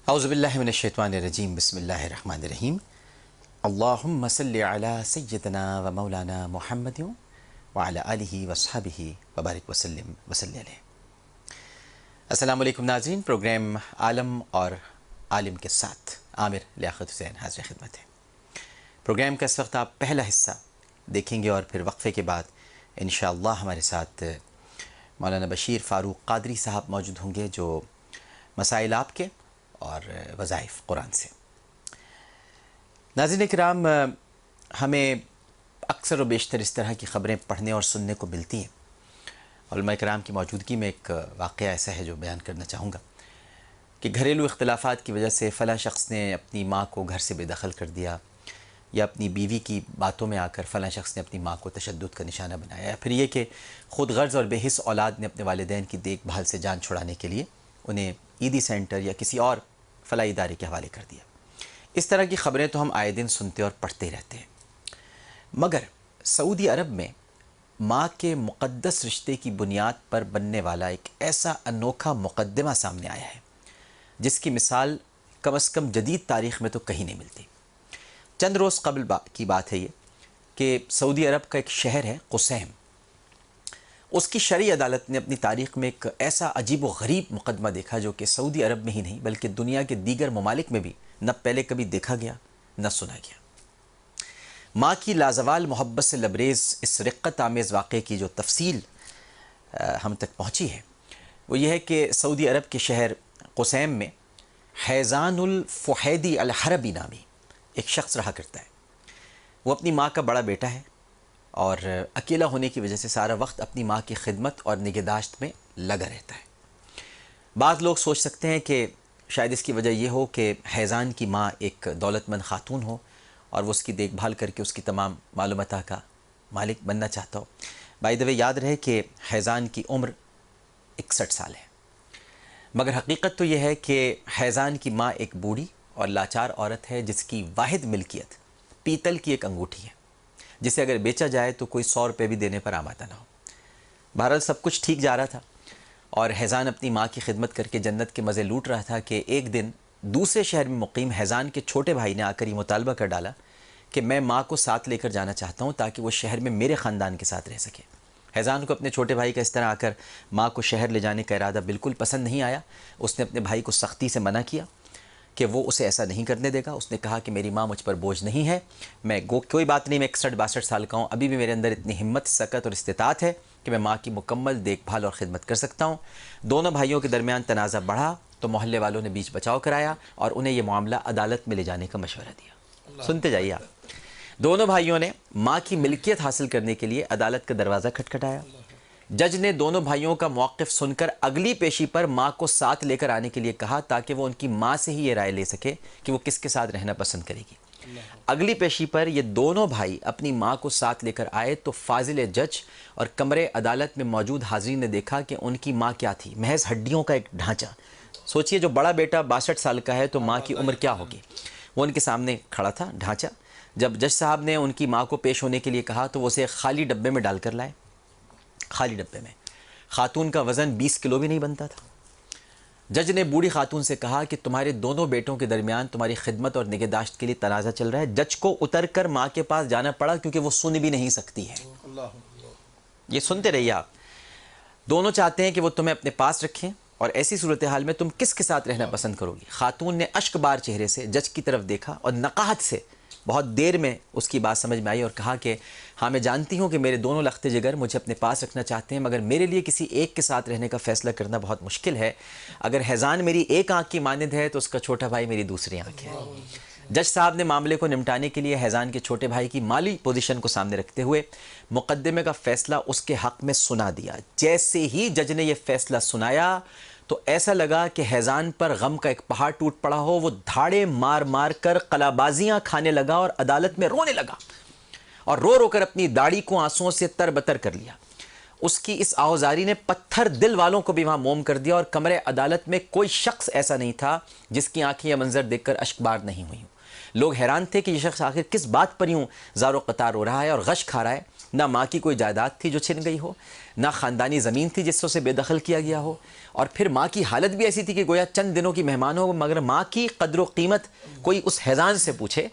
اعوذ باللہ من الشیطان الرجیم بسم اللہ الرحمن الرحیم اللہم صلی علی سیدنا و مولانا محمد وعلی آلہ وصحبہ وبارک وسلم وصلی علیہ۔ السلام علیکم ناظرین، پروگرام عالم اور عالم کے ساتھ عامر لیاقت حسین حاضر خدمت ہے۔ پروگرام کا اس وقت آپ پہلا حصہ دیکھیں گے اور پھر وقفے کے بعد انشاءاللہ ہمارے ساتھ مولانا بشیر فاروق قادری صاحب موجود ہوں گے جو مسائل آپ کے اور وظائف قرآن سے۔ ناظرین کرام، ہمیں اکثر و بیشتر اس طرح کی خبریں پڑھنے اور سننے کو ملتی ہیں۔ علماء کرام کی موجودگی میں ایک واقعہ ایسا ہے جو بیان کرنا چاہوں گا کہ گھریلو اختلافات کی وجہ سے فلاں شخص نے اپنی ماں کو گھر سے بے دخل کر دیا، یا اپنی بیوی کی باتوں میں آ کر فلاں شخص نے اپنی ماں کو تشدد کا نشانہ بنایا، یا پھر یہ کہ خود غرض اور بے حس اولاد نے اپنے والدین کی دیکھ بھال سے جان چھڑانے کے لیے انہیں عیدی سینٹر یا کسی اور فلاحی ادارے کے حوالے کر دیا۔ اس طرح کی خبریں تو ہم آئے دن سنتے اور پڑھتے رہتے ہیں، مگر سعودی عرب میں ماں کے مقدس رشتے کی بنیاد پر بننے والا ایک ایسا انوکھا مقدمہ سامنے آیا ہے جس کی مثال کم از کم جدید تاریخ میں تو کہیں نہیں ملتی۔ چند روز قبل کی بات ہے یہ کہ سعودی عرب کا ایک شہر ہے قصیم، اس کی شرعی عدالت نے اپنی تاریخ میں ایک ایسا عجیب و غریب مقدمہ دیکھا جو کہ سعودی عرب میں ہی نہیں بلکہ دنیا کے دیگر ممالک میں بھی نہ پہلے کبھی دیکھا گیا نہ سنا گیا۔ ماں کی لازوال محبت سے لبریز اس رقت آمیز واقعے کی جو تفصیل ہم تک پہنچی ہے وہ یہ ہے کہ سعودی عرب کے شہر قصیم میں حیزان الفحیدی الحربی نامی ایک شخص رہا کرتا ہے۔ وہ اپنی ماں کا بڑا بیٹا ہے اور اکیلا ہونے کی وجہ سے سارا وقت اپنی ماں کی خدمت اور نگہداشت میں لگا رہتا ہے۔ بعض لوگ سوچ سکتے ہیں کہ شاید اس کی وجہ یہ ہو کہ حیزان کی ماں ایک دولت مند خاتون ہو اور وہ اس کی دیکھ بھال کر کے اس کی تمام معلومات کا مالک بننا چاہتا ہو۔ بائی دا وے یاد رہے کہ حیزان کی عمر 61 سال ہے، مگر حقیقت تو یہ ہے کہ حیزان کی ماں ایک بوڑھی اور لاچار عورت ہے جس کی واحد ملکیت پیتل کی ایک انگوٹھی ہے جسے اگر بیچا جائے تو کوئی 100 روپے بھی دینے پر آمادہ نہ ہو۔ بہرحال سب کچھ ٹھیک جا رہا تھا اور حیزان اپنی ماں کی خدمت کر کے جنت کے مزے لوٹ رہا تھا کہ ایک دن دوسرے شہر میں مقیم حیزان کے چھوٹے بھائی نے آ کر یہ مطالبہ کر ڈالا کہ میں ماں کو ساتھ لے کر جانا چاہتا ہوں تاکہ وہ شہر میں میرے خاندان کے ساتھ رہ سکے۔ حیزان کو اپنے چھوٹے بھائی کا اس طرح آ کر ماں کو شہر لے جانے کا ارادہ بالکل پسند نہیں آیا۔ اس نے اپنے بھائی کو سختی سے منع کیا کہ وہ اسے ایسا نہیں کرنے دے گا۔ اس نے کہا کہ میری ماں مجھ پر بوجھ نہیں ہے، میں کوئی بات نہیں، میں 61-62 سال کا ہوں، ابھی بھی میرے اندر اتنی ہمت، سکت اور استطاعت ہے کہ میں ماں کی مکمل دیکھ بھال اور خدمت کر سکتا ہوں۔ دونوں بھائیوں کے درمیان تنازع بڑھا تو محلے والوں نے بیچ بچاؤ کرایا اور انہیں یہ معاملہ عدالت میں لے جانے کا مشورہ دیا۔ سنتے جائیے آپ۔ دونوں بھائیوں نے ماں کی ملکیت حاصل کرنے کے لیے عدالت کا دروازہ کھٹکھٹایا۔ جج نے دونوں بھائیوں کا موقف سن کر اگلی پیشی پر ماں کو ساتھ لے کر آنے کے لیے کہا تاکہ وہ ان کی ماں سے ہی یہ رائے لے سکے کہ وہ کس کے ساتھ رہنا پسند کرے گی۔ اگلی پیشی پر یہ دونوں بھائی اپنی ماں کو ساتھ لے کر آئے تو فاضل جج اور کمرے عدالت میں موجود حاضرین نے دیکھا کہ ان کی ماں کیا تھی، محض ہڈیوں کا ایک ڈھانچہ۔ سوچئے جو بڑا بیٹا 62 سال کا ہے تو ماں کی عمر کیا ہوگی؟ وہ ان کے سامنے کھڑا تھا ڈھانچہ۔ جب جج صاحب نے ان کی ماں کو پیش ہونے کے لیے کہا تو وہ اسے خالی ڈبے میں ڈال کر لائے۔ خالی ڈبے میں خاتون کا وزن 20 کلو بھی نہیں بنتا تھا۔ جج نے بوڑھی خاتون سے کہا کہ تمہارے دونوں بیٹوں کے درمیان تمہاری خدمت اور نگہداشت کے لیے تنازع چل رہا ہے۔ جج کو اتر کر ماں کے پاس جانا پڑا کیونکہ وہ سن بھی نہیں سکتی ہے۔ یہ سنتے رہیے آپ۔ دونوں چاہتے ہیں کہ وہ تمہیں اپنے پاس رکھیں اور ایسی صورتحال میں تم کس کے ساتھ رہنا پسند کرو گی؟ خاتون نے اشک بار چہرے سے جج کی طرف دیکھا اور نقاہت سے بہت دیر میں اس کی بات سمجھ میں آئی اور کہا کہ ہاں میں جانتی ہوں کہ میرے دونوں لخت جگر مجھے اپنے پاس رکھنا چاہتے ہیں، مگر میرے لیے کسی ایک کے ساتھ رہنے کا فیصلہ کرنا بہت مشکل ہے۔ اگر حیزان میری ایک آنکھ کی مانند ہے تو اس کا چھوٹا بھائی میری دوسری آنکھ ہے۔ جج صاحب نے معاملے کو نمٹانے کے لیے حیزان کے چھوٹے بھائی کی مالی پوزیشن کو سامنے رکھتے ہوئے مقدمے کا فیصلہ اس کے حق میں سنا دیا۔ جیسے ہی جج نے یہ فیصلہ سنایا تو ایسا لگا کہ حیزان پر غم کا ایک پہاڑ ٹوٹ پڑا ہو۔ وہ دھاڑے مار مار کر قلابازیاں کھانے لگا اور عدالت میں رونے لگا اور رو رو کر اپنی داڑھی کو آنسوؤں سے تر بتر کر لیا۔ اس کی اس آہوزاری نے پتھر دل والوں کو بھی وہاں موم کر دیا اور کمرے عدالت میں کوئی شخص ایسا نہیں تھا جس کی آنکھیں یہ منظر دیکھ کر اشک بار نہیں ہوئیں۔ لوگ حیران تھے کہ یہ شخص آخر کس بات پر یوں زار و قطار ہو رہا ہے اور غش کھا رہا ہے. نہ ماں کی کوئی جائیداد تھی جو چھن گئی ہو، نہ خاندانی زمین تھی جس سے اسے بے دخل کیا گیا ہو، اور پھر ماں کی حالت بھی ایسی تھی کہ گویا چند دنوں کی مہمان ہو، مگر ماں کی قدر و قیمت کوئی اس حیضان سے پوچھے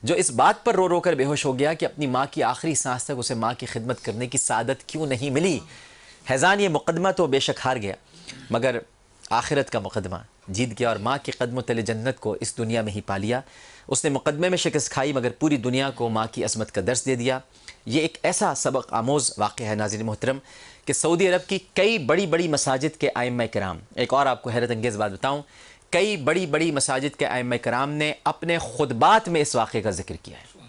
جو اس بات پر رو رو کر بے ہوش ہو گیا کہ اپنی ماں کی آخری سانس تک اسے ماں کی خدمت کرنے کی سعادت کیوں نہیں ملی. حیضان یہ مقدمہ تو بے شک ہار گیا، مگر آخرت کا مقدمہ جیت گیا اور ماں کے قدموں تلے جنت کو اس دنیا میں ہی پا لیا. اس نے مقدمے میں شکست کھائی مگر پوری دنیا کو ماں کی عظمت کا درس دے دیا. یہ ایک ایسا سبق آموز واقعہ ہے ناظرین محترم کہ سعودی عرب کی کئی بڑی بڑی مساجد کے ائمہ کرام، ایک اور آپ کو حیرت انگیز بات بتاؤں، کئی بڑی بڑی مساجد کے ائمہ کرام نے اپنے خطبات میں اس واقعے کا ذکر کیا ہے،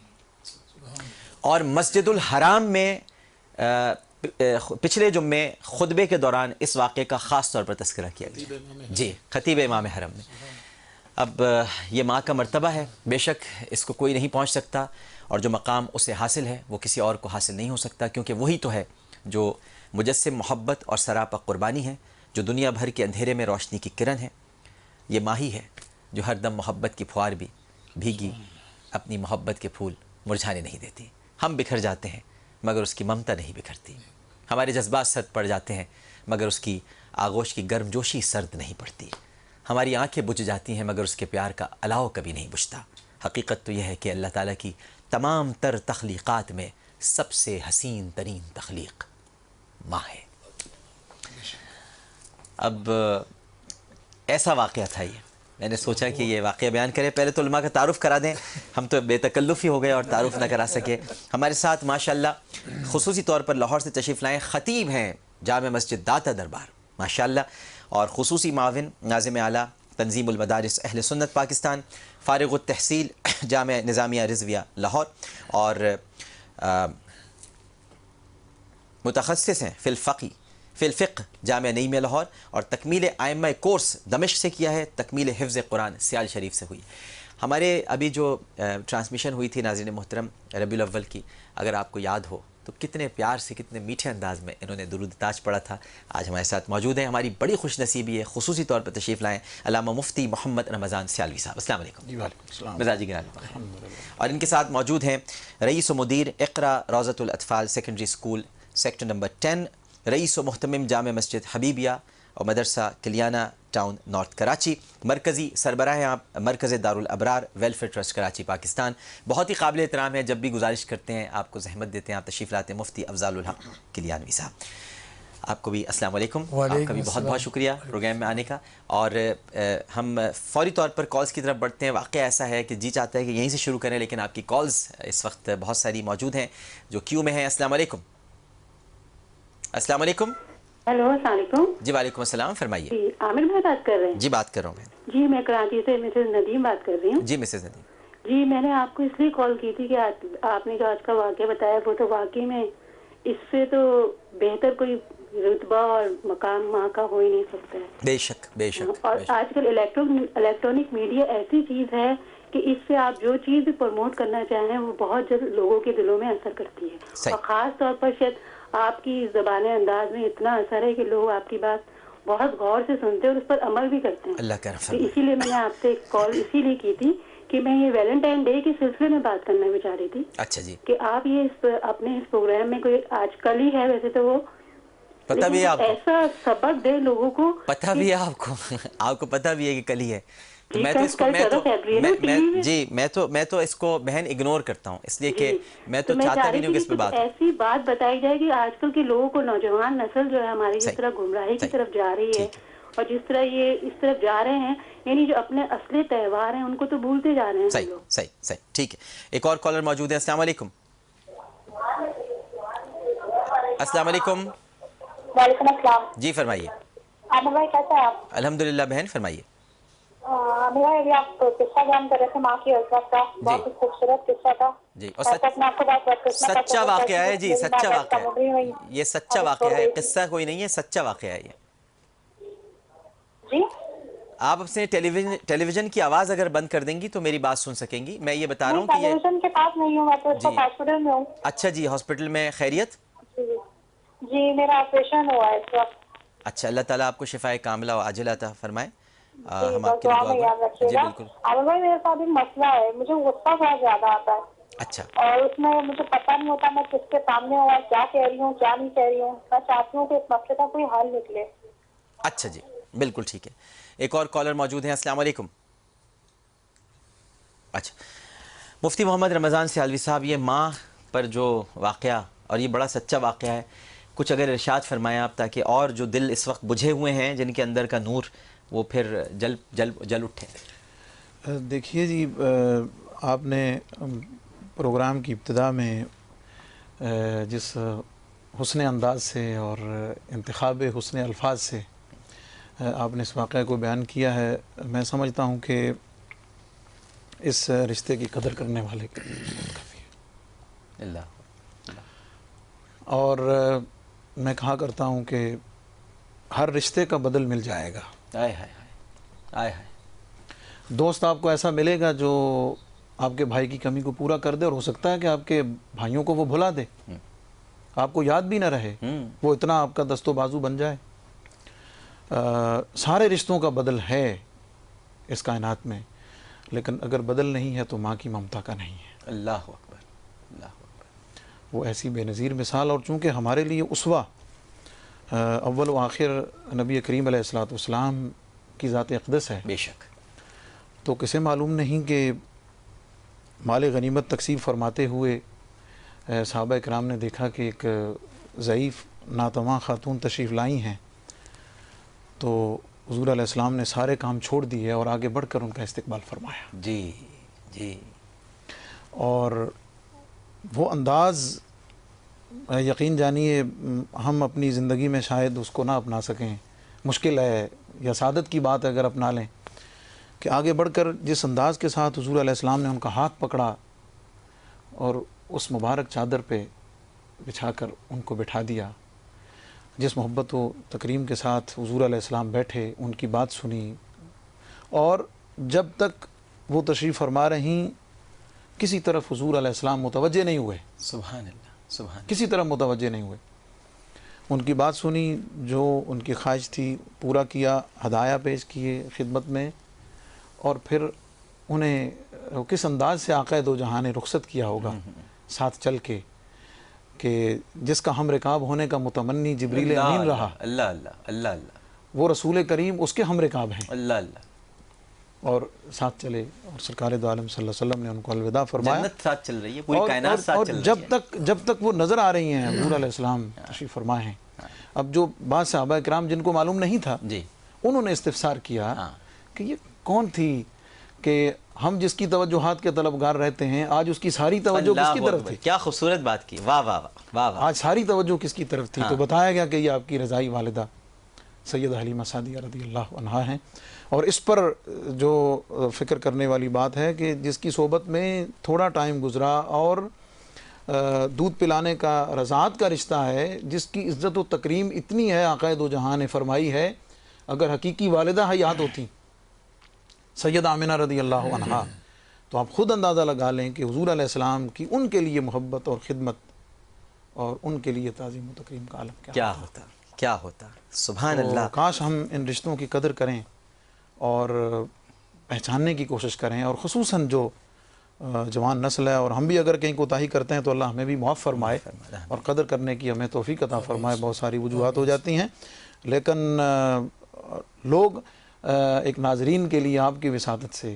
اور مسجد الحرام میں پچھلے جمعے خطبے کے دوران اس واقعے کا خاص طور پر تذکرہ کیا گیا. جی، خطیب امام حرم نے. اب یہ ماں کا مرتبہ ہے، بے شک اس کو کوئی نہیں پہنچ سکتا، اور جو مقام اسے حاصل ہے وہ کسی اور کو حاصل نہیں ہو سکتا، کیونکہ وہی تو ہے جو مجسم محبت اور سراپا قربانی ہے، جو دنیا بھر کے اندھیرے میں روشنی کی کرن ہے. یہ ماں ہی ہے جو ہر دم محبت کی پھوار بھی بھیگی اپنی محبت کے پھول مرجھانے نہیں دیتی. ہم بکھر جاتے ہیں مگر اس کی ممتا نہیں بکھرتی، ہمارے جذبات سرد پڑ جاتے ہیں مگر اس کی آغوش کی گرم جوشی سرد نہیں پڑتی، ہماری آنکھیں بجھ جاتی ہیں مگر اس کے پیار کا الاؤ کبھی نہیں بجھتا. حقیقت تو یہ ہے کہ اللہ تعالیٰ کی تمام تر تخلیقات میں سب سے حسین ترین تخلیق ماں ہے. اب ایسا واقعہ تھا یہ، میں نے سوچا کہ یہ واقعہ بیان کریں. پہلے تو علماء کا تعارف کرا دیں، ہم تو بے تکلف ہی ہو گئے اور تعارف نہ کرا سکے. ہمارے ساتھ ماشاءاللہ خصوصی طور پر لاہور سے تشریف لائیں خطیب ہیں جامع مسجد داتا دربار ماشاءاللہ، اور خصوصی معاون ناظم اعلیٰ تنظیم المدارس اہل سنت پاکستان، فارغ التحصیل جامع نظامیہ رضویہ لاہور، اور متخصص ہیں فی الفقہ جامعہ نعیمیہ لاہور، اور تکمیل ائمہ کورس دمشق سے کیا ہے، تکمیل حفظ قرآن سیال شریف سے ہوئی. ہمارے ابھی جو ٹرانسمیشن ہوئی تھی ناظرین محترم ربیع الاول کی، اگر آپ کو یاد ہو تو کتنے پیار سے کتنے میٹھے انداز میں انہوں نے درود تاج پڑھا تھا. آج ہمارے ساتھ موجود ہیں، ہماری بڑی خوش نصیبی ہے خصوصی طور پر تشریف لائیں علامہ مفتی محمد رمضان سیالوی صاحب. السلام علیکم. وعلیکم السلام. مزاجی گرامی. اور ان کے ساتھ موجود ہیں رئیس و مدیر اقرا روضۃ الاطفال سیکنڈری اسکول سیکٹر نمبر 10، رئیس و محتمم جامع مسجد حبیبیہ اور مدرسہ کلیانہ ٹاؤن نارتھ کراچی، مرکزی سربراہ ہیں آپ مرکز دارالابرار ویلفیئر ٹرسٹ کراچی پاکستان. بہت ہی قابل احترام ہے، جب بھی گزارش کرتے ہیں آپ کو زحمت دیتے ہیں، آپ تشریف لاتے ہیں، مفتی افضال الحق کلیانوی صاحب. آپ کو بھی السلام علیکم. آپ کا بھی بہت بہت شکریہ پروگرام میں آنے کا. اور ہم فوری طور پر کالز کی طرف بڑھتے ہیں. واقعہ ایسا ہے کہ جی چاہتا ہے کہ یہیں سے شروع کریں، لیکن آپ کی کالز اس وقت بہت ساری موجود ہیں جو کیو میں ہیں. السلام علیکم. السلام علیکم. ہیلو، السلام علیکم. جی وعلیکم السلام، فرمائیے. جی عامر بھائی بات کر رہے ہیں؟ جی بات کر رہا ہوں میں. جی میں کراچی سے مسز ندیم بات کر رہی ہوں. جی مسز ندیم. جی میں نے آپ کو اس لیے کال کی تھی کہ آپ نے جو آج کا واقعہ بتایا وہ تو واقعی میں اس سے تو بہتر کوئی رتبہ اور مقام ماں کا ہو ہی نہیں سکتا ہے. بے شک بے شک. اور آج کل الیکٹرانک میڈیا ایسی چیز ہے کہ اس سے آپ جو چیز پروموٹ کرنا چاہیں وہ بہت جلد لوگوں کے دلوں میں اثر کرتی ہے. اور خاص طور پر شاید آپ کی زبان انداز میں اتنا اثر ہے کہ لوگ آپ کی بات بہت غور سے سنتے ہیں اور اس پر عمل بھی کرتے ہیں. اللہ کا رحم. اسی لیے میں نے آپ سے کال اسی لیے کی تھی کہ میں یہ ویلنٹائن ڈے کے سلسلے میں بات کرنا بھی چاہ رہی تھی. اچھا جی. کہ آپ یہ اپنے اس پروگرام میں کوئی آج کل ہی ہے ویسے تو وہ پتہ بھی ہے آپ کو، ایسا سبق دے لوگوں کو. پتہ بھی ہے آپ کو پتہ بھی ہے کہ کل ہی ہے. تو جی میں تو اس کو میں تو اس کو بہن اگنور کرتا ہوں، اس لیے کہ میں تو چاہتا بھی نہیں کہ اس پہ بات ہو. ایسی بات بتائی جائے کہ آج کل کے لوگوں کو، نوجوان نسل جو ہے ہماری جس طرح گمراہی کی طرف جا رہی ہے اور جس طرح یہ اس طرف جا رہے ہیں، یعنی جو اپنے اصلی تہوار ہیں ان کو تو بھولتے جا رہے ہیں. صحیح ٹھیک ہے. ایک اور کالر موجود ہے. السلام علیکم. السلام علیکم. وعلیکم السلام. جی فرمائیے. عامر بھائی کیسے ہیں آپ؟ الحمدللہ بہن فرمائیے. عامر بھائی ابھی آپ قصہ بیان کر رہے تھے ماں کی عزت کا، بہت ہی خوبصورت قصہ تھا. جی اور سچا واقعہ ہے. جی سچا واقعہ ہے، یہ سچا واقعہ ہے، قصہ کوئی نہیں ہے، سچا واقعہ ہے یہ. جی آپ اپنے ٹیلی ویژن کی آواز اگر بند کر دیں گی تو میری بات سن سکیں گی. میں یہ بتا رہا ہوں کہ ٹیلی ویژن کے پاس نہیں ہوں، میں تو اس وقت ہاسپٹل میں ہوں. اچھا جی، ہاسپٹل میں خیریت؟ جی میرا آپریشن ہوا ہے اس وقت. اچھا، اللہ تعالیٰ آپ کو شفائے کاملہ و عاجلہ عطا فرمائے. ہم آپ کی دعا دعا میں یاد جی رکھیے گا. بالکل. عامر بھائی میرے ساتھ ایک مسئلہ ہے, مجھے غصہ بہت زیادہ آتا ہے اچھا اور اس میں مجھے پتہ نہیں ہوتا میں کس کے سامنے ہوں اور کیا کہہ رہی ہوں کیا نہیں کہہ رہی ہوں. میں چاہتی ہوں کہ اس مسئلے کا کوئی حل نکلے. اچھا جی بالکل ٹھیک ہے. ایک اور کالر موجود ہیں. السلام علیکم. اچھا مفتی محمد رمضان سیالوی صاحب, یہ ماں پر جو واقعہ, اور یہ بڑا سچا واقعہ ہے, کچھ اگر ارشاد فرمائیں آپ, تاکہ اور جو دل اس وقت بجھے ہوئے ہیں جن کے اندر کا نور وہ پھر جل اٹھے. دیکھیے جی, آپ نے پروگرام کی ابتدا میں جس حسن انداز سے اور انتخاب حسن الفاظ سے آپ نے اس واقعہ کو بیان کیا ہے, میں سمجھتا ہوں کہ اس رشتے کی قدر کرنے والے کے لیے بہت کافی ہے. اللہ اور میں کہا کرتا ہوں کہ ہر رشتے کا بدل مل جائے گا. آئے ہائے آئے ہائے. دوست آپ کو ایسا ملے گا جو آپ کے بھائی کی کمی کو پورا کر دے, اور ہو سکتا ہے کہ آپ کے بھائیوں کو وہ بھلا دے, آپ کو یاد بھی نہ رہے, وہ اتنا آپ کا دست و بازو بن جائے. سارے رشتوں کا بدل ہے اس کائنات میں, لیکن اگر بدل نہیں ہے تو ماں کی ممتا کا نہیں ہے. اللہ اکبر اللہ اکبر. وہ ایسی بے نظیر مثال, اور چونکہ ہمارے لیے اسوہ اول و آخر نبی کریم علیہ الصلوۃ والسلام کی ذات اقدس ہے, بے شک. تو کسے معلوم نہیں کہ مال غنیمت تقسیم فرماتے ہوئے صحابہ کرام نے دیکھا کہ ایک ضعیف ناتواں خاتون تشریف لائی ہیں, تو حضور علیہ السلام نے سارے کام چھوڑ دیے اور آگے بڑھ کر ان کا استقبال فرمایا. جی جی. اور وہ انداز یقین جانیے ہم اپنی زندگی میں شاید اس کو نہ اپنا سکیں, مشکل ہے, یا سعادت کی بات ہے اگر اپنا لیں, کہ آگے بڑھ کر جس انداز کے ساتھ حضور علیہ السلام نے ان کا ہاتھ پکڑا اور اس مبارک چادر پہ بچھا کر ان کو بٹھا دیا, جس محبت و تکریم کے ساتھ حضور علیہ السلام بیٹھے, ان کی بات سنی, اور جب تک وہ تشریف فرما رہیں کسی طرف حضور علیہ السلام متوجہ نہیں ہوئے. سبحان اللہ سبحان. کسی طرف متوجہ نہیں ہوئے. ان کی بات سنی, جو ان کی خواہش تھی پورا کیا, ہدایہ پیش کیے خدمت میں, اور پھر انہیں کس انداز سے آقا دو جہاں نے رخصت کیا ہوگا ساتھ چل کے, کہ جس کا ہم رکاب ہونے کا متمنی جبریل امین رہا. اللہ اللہ اللہ اللہ. وہ رسول کریم اس کے ہم رکاب ہیں. اللہ اللہ. اور ساتھ چلے, اور سرکار دو عالم صلی اللہ علیہ وسلم نے ان کو الوداع فرمایا. جنت ساتھ چل رہی ہے, پوری کائنات ساتھ چل رہی ہے. اور جب تک وہ نظر آ رہی ہیں حضور علیہ السلام تشریف فرمائے ہیں, اب جو بعض صحابہ کرام جن کو معلوم نہیں تھا, جی, انہوں نے استفسار کیا کہ یہ کون تھی کہ ہم جس کی توجہات کے طلبگار رہتے ہیں, آج اس کی ساری توجہ کس کی طرف تھی. کیا خوبصورت بات کی, واہ واہ واہ واہ. آج ساری توجہ کس کی طرف تھی, تو بتایا گیا کہ یہ آپ کی رضائی والدہ سیدہ حلیمہ سعدیہ رضی اللہ عنہا ہیں. اور اس پر جو فکر کرنے والی بات ہے کہ جس کی صحبت میں تھوڑا ٹائم گزرا اور دودھ پلانے کا رضاعت کا رشتہ ہے, جس کی عزت و تکریم اتنی ہے آقا دو جہاں نے فرمائی ہے, اگر حقیقی والدہ حیات ہوتی سیدہ آمنہ رضی اللہ عنہا, تو آپ خود اندازہ لگا لیں کہ حضور علیہ السلام کی ان کے لیے محبت اور خدمت اور ان کے لیے تعظیم و تکریم کا عالم کیا ہوتا, کیا ہوتا. سبحان اللہ. کاش ہم ان رشتوں کی قدر کریں اور پہچاننے کی کوشش کریں, اور خصوصاً جو جوان نسل ہے, اور ہم بھی اگر کہیں کوتاہی کرتے ہیں تو اللہ ہمیں بھی معاف فرمائے اور قدر کرنے کی ہمیں توفیق عطا فرمائے. بہت ساری وجوہات ہو جاتی ہیں, لیکن لوگ ایک ناظرین کے لیے آپ کی وساطت سے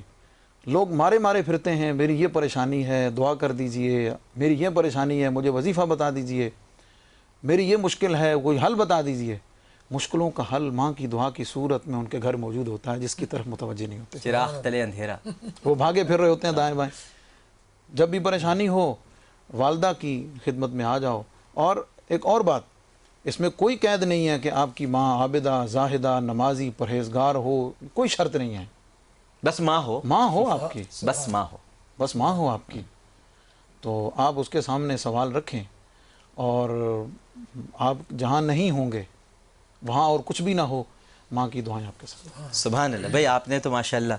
لوگ مارے پھرتے ہیں, میری یہ پریشانی ہے دعا کر دیجئے, میری یہ پریشانی ہے مجھے وظیفہ بتا دیجئے, میری یہ مشکل ہے کوئی حل بتا دیجئے. مشکلوں کا حل ماں کی دعا کی صورت میں ان کے گھر موجود ہوتا ہے, جس کی طرف متوجہ نہیں ہوتے. چراغ تلے اندھیرا. وہ بھاگے پھر رہے ہوتے ہیں دائیں بائیں. جب بھی پریشانی ہو والدہ کی خدمت میں آ جاؤ. اور ایک اور بات, اس میں کوئی قید نہیں ہے کہ آپ کی ماں عابدہ زاہدہ نمازی پرہیزگار ہو, کوئی شرط نہیں ہے, بس ماں ہو آپ کی, بس ماں ہو آپ کی. تو آپ اس کے سامنے سوال رکھیں, اور آپ جہاں نہیں ہوں گے وہاں اور کچھ بھی نہ ہو, ماں کی دعائیں آپ کے ساتھ. سبحان اللہ. بھائی آپ نے تو ماشاءاللہ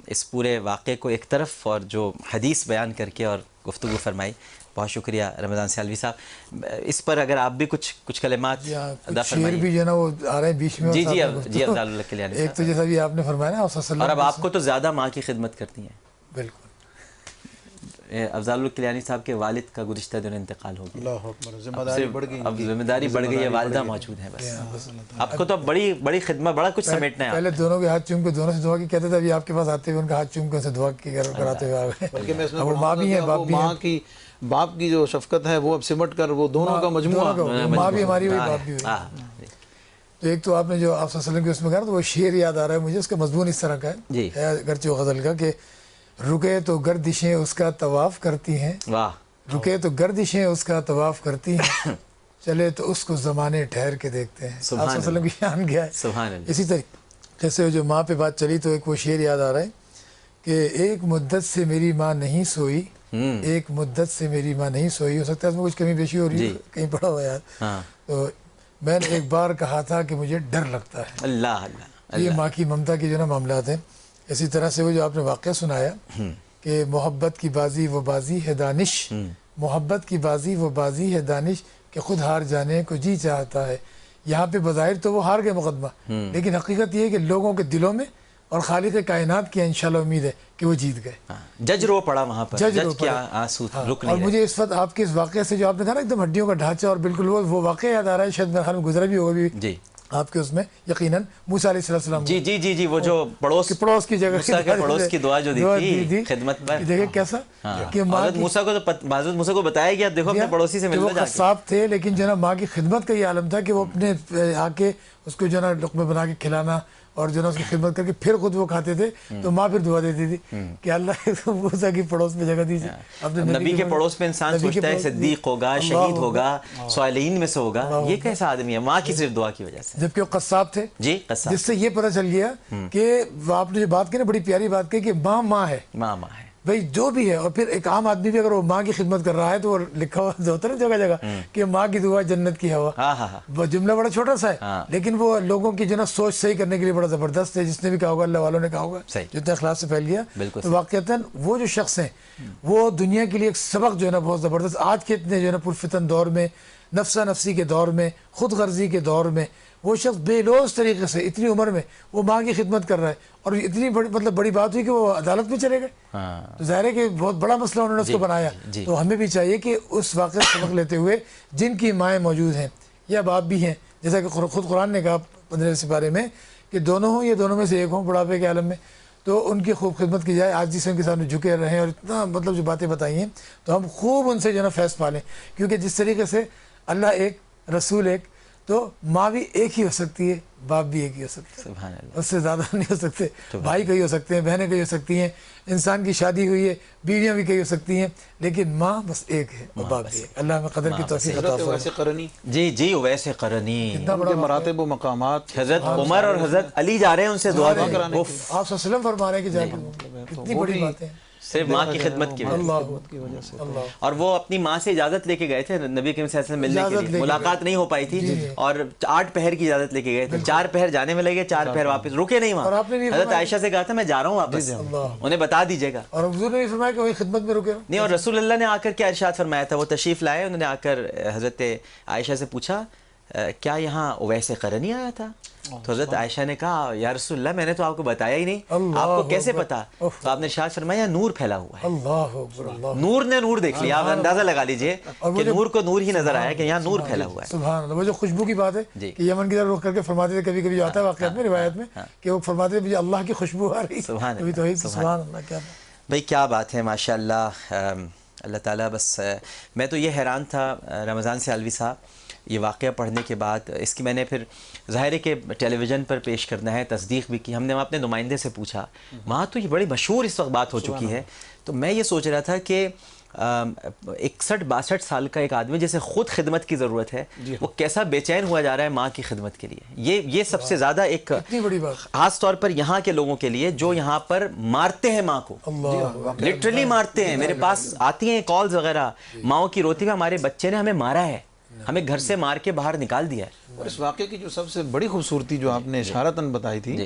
اس پورے واقعے کو ایک طرف اور جو حدیث بیان کر کے اور گفتگو فرمائی. بہت شکریہ رمضان سیالوی صاحب. اس پر اگر آپ بھی کچھ کلمات ادا فرمائیے. شعر بھی جو ہے نا وہ آ رہے ہیں بیچ میں. جی افضال اللہ کلیانی ایک تو جیسا بھی آپ نے فرمایا نا، اور اب آپ کو تو زیادہ ماں کی خدمت کرتی ہیں. بالکل. افضال اللہ کلیانی صاحب کے والد کا گزشتہ دن انتقال ہو گیا. اللہ اکبر. ذمہ داری بڑھ گئی. اب ذمہ داری بڑھ گئی ہے، والدہ موجود ہیں. بس آپ کو تو بڑی خدمت، بڑا کچھ سمیٹنا ہے. پہلے دونوں کے ہاتھ چوم کے دونوں سے دعا کی کہتے تھے، ابھی آپ کے پاس آتے ہوئے ان کا ہاتھ چوم کے ان سے دعا کی کراتے ہوئے آ گئے. بلکہ میں اس میں ماں بھی ہیں، باپ بھی ہیں. باپ کی جو شفقت ہے وہ اب سمٹ کر وہ دونوں کا مجموعہ. ماں بھی ہماری ہوئی، باپ بھی ہوئی. تو ایک تو آپ نے جو آپ صلی اللہ علیہ وسلم کے اس میں کہا تو وہ شعر یاد آ رہا ہے مجھے. اس کا مضمون اس طرح کا ہے اگرچہ وہ غزل کا، کہ رکے تو گردشیں اس کا طواف کرتی ہیں، رکے تو گردشیں اس کا طواف کرتی ہیں، چلے تو اس کو زمانے ٹھہر کے دیکھتے ہیں. آپ صلی اللہ علیہ وسلم کی شان کیا ہے. اسی طریقے سے جو ماں پہ بات چلی تو ایک وہ شعر یاد آ رہا ہے کہ ایک مدت سے میری ماں نہیں سوئی، ایک مدت سے میری ماں نہیں سوئی. ہو سکتا ہے اس میں کچھ کمی بیشی ہو رہی ہے، کہیں پڑا ہوا یار. تو میں نے ایک بار کہا تھا کہ مجھے ڈر لگتا ہے. اللہ. یہ ماں کی ممتا کی جو نا معاملات ہیں. اسی طرح سے وہ جو آپ نے واقعہ سنایا کہ محبت کی بازی وہ بازی ہے دانش، محبت کی بازی وہ بازی ہے دانش، کہ خود ہار جانے کو جی چاہتا ہے. یہاں پہ بظاہر تو وہ ہار گئے مقدمہ، لیکن حقیقت یہ ہے کہ لوگوں کے دلوں میں اور خالق کائنات کی انشاءاللہ امید ہے کہ وہ جیت گئے. جج رو پڑا وہاں پر، جج رو کے آنسو رک نہیں. اور مجھے اس وقت آپ کے اس واقعے سے جو آپ نے کہا نا ایک دم ہڈیوں کا ڈھانچہ اور بالکل وہ واقعہ یاد آ رہا ہے. شاید میرے خیال میں گزرا بھی ہوگا بھی آپ کے اس میں یقیناً موسیٰ علیہ السلام. جی وہ جو پڑوس کی جگہ پڑوس کی دعا جو دی تھی خدمت پر. دیکھیں کیسا کہ حضرت موسیٰ کو بتایا گیا دیکھو اپنے پڑوسی سے ملو جا کے. وہ قصاب تھے لیکن جو نا ماں کی خدمت کا یہ عالم تھا کہ وہ اپنے آ کے اس کو جو نا لقمے بنا کے کھلانا اور جو نا اس کی خدمت کر کے پھر خود وہ کھاتے تھے. تو ماں پھر دعا دیتی تھی کہ اللہ موسیٰ کی پڑوس میں جگہ دیجیے. نبی کے پڑوس میں انسان سوچتا ہے صدیق ہوگا، شہید ہوگا، صالحین میں سے ہوگا. یہ کیسا آدمی ہے؟ ماں کی صرف دعا کی وجہ سے. جبکہ وہ قصاب تھے. جی قصاب. جس سے یہ پتہ چل گیا کہ آپ نے جو بات کی نا بڑی پیاری بات کی کہ ماں ہے. ماں ہے بھائی جو بھی ہے. اور پھر ایک عام آدمی بھی اگر وہ ماں کی خدمت کر رہا ہے تو وہ لکھا ہوا ہوتا ہے نا جگہ جگہ کہ ماں کی دعا جنت کی ہوا. وہ جملہ بڑا چھوٹا سا ہے لیکن وہ لوگوں کی جو نا سوچ صحیح کرنے کے لیے بڑا زبردست ہے. جس نے بھی کہا ہوگا، اللہ والوں نے کہا ہوگا، جتنے اخلاص سے پھیل گیا. تو واقعتاً وہ جو شخص ہیں وہ دنیا کے لیے ایک سبق جو ہے نا بہت زبردست. آج کے اتنے جو ہے نا پرفتن دور میں، نفسا نفسی کے دور میں، خود غرضی کے دور میں، وہ شخص بے لوث طریقے سے اتنی عمر میں وہ ماں کی خدمت کر رہا ہے. اور اتنی بڑی بات ہوئی کہ وہ عدالت میں چلے گئے. تو ظاہر ہے کہ بہت بڑا مسئلہ انہوں نے اس کو بنایا. تو ہمیں بھی چاہیے کہ اس واقعے سے سبق لیتے ہوئے جن کی مائیں موجود ہیں یا باپ بھی ہیں، جیسا کہ خود قرآن نے کہا 15 سپارے میں کہ دونوں ہوں یا دونوں میں سے ایک ہوں بڑھاپے کے عالم میں، تو ان کی خوب خدمت کی جائے. آج جس ان کے سامنے جھکے رہیں اور اتنا جو باتیں بتائی ہیں تو ہم خوب ان سے جو ہے نا فیض پالیں. کیونکہ جس طریقے سے اللہ ایک، رسول ایک، تو ماں بھی ایک ہی ہو سکتی ہے، باپ بھی ایک ہی ہو سکتا ہے. سبحان اللہ. اس سے زیادہ نہیں ہو سکتے. بھائی کئی ہو سکتے ہیں، بہنیں کئی ہو سکتی ہیں، انسان کی شادی ہوئی ہے، بیویاں بھی کئی ہو سکتی ہیں، لیکن ماں بس ایک ہے اور باپ بھی ایک. اللہ ہمیں قدر کی توفیق عطا فرمائے. ویسے قرنی جی ویسے قرنی کتنا بڑا مراتب و مقامات. حضرت عمر اور حضرت علی جا رہے ہیں ان سے دعا کرنے. آپ صلی اللہ علیہ وسلم فرما رہے ہیں کہ جا کے کتنی بڑی باتیں ہیں صرف ماں کی خدمت کی وجہ سے. اور وہ اپنی ماں سے اجازت لے کے گئے تھے نبی کریم صلی اللہ علیہ وسلم ملنے کے لیے. ملاقات نہیں ہو پائی تھی اور 8 پہر کی اجازت لے کے گئے تھے. 4 پہر جانے میں لگے، 4 پہر واپس رکے نہیں وہاں. حضرت عائشہ سے کہا تھا میں جا رہا ہوں واپس، انہیں بتا دیجیے گا. اور حضور نے بھی فرمایا کہ وہی خدمت میں رکے نہیں. اور رسول اللہ نے آ کر کیا ارشاد فرمایا تھا؟ وہ تشریف لائے، انہوں نے آ کر حضرت عائشہ سے پوچھا کیا یہاں اویس قرنی آیا تھا؟ تو حضرت عائشہ نے کہا یا رسول اللہ میں نے تو آپ کو بتایا ہی نہیں، آپ کو کیسے پتا؟ تو آپ نے ارشاد فرمایا نور پھیلا ہوا ہے. اللہ اکبر. نور نے نور دیکھ لیا. آپ اندازہ لگا لیجئے کہ نور کو نور ہی نظر آیا کہ یہاں نور پھیلا ہوا ہے. سبحان اللہ. وہ جو خوشبو کی بات ہے کہ یمن کی طرف رخ کر کے فرماتے تھے، کبھی کبھی جو آتا ہے واقعات میں روایت میں کہ وہ فرماتے تھے مجھے اللہ کی خوشبو آ رہی. سبحان اللہ. کیا بھائی کیا بات ہے ماشاء اللہ. اللہ تعالیٰ بس میں تو یہ حیران تھا رمضان سیالوی صاحب یہ واقعہ پڑھنے کے بعد. اس کی میں نے پھر ظاہر ہے کہ ٹیلی ویژن پر پیش کرنا ہے، تصدیق بھی کی. ہم نے وہاں اپنے نمائندے سے پوچھا، وہاں تو یہ بڑی مشہور اس وقت بات ہو چکی ہے. تو میں یہ سوچ رہا تھا کہ 61-62 سال کا ایک آدمی جیسے خود خدمت کی ضرورت ہے، وہ کیسا بے چین ہوا جا رہا ہے ماں کی خدمت کے لیے. یہ سب سے زیادہ ایک خاص طور پر یہاں کے لوگوں کے لیے جو یہاں پر مارتے ہیں ماں کو، لٹرلی مارتے ہیں. میرے پاس آتی ہیں کالز وغیرہ، ماؤں کی روتی میں ہمارے بچے نے ہمیں مارا ہے، ہمیں گھر سے مار کے باہر نکال دیا ہے. اور اس واقعے کی جو سب سے بڑی خوبصورتی جو آپ نے اشارتاً بتائی تھی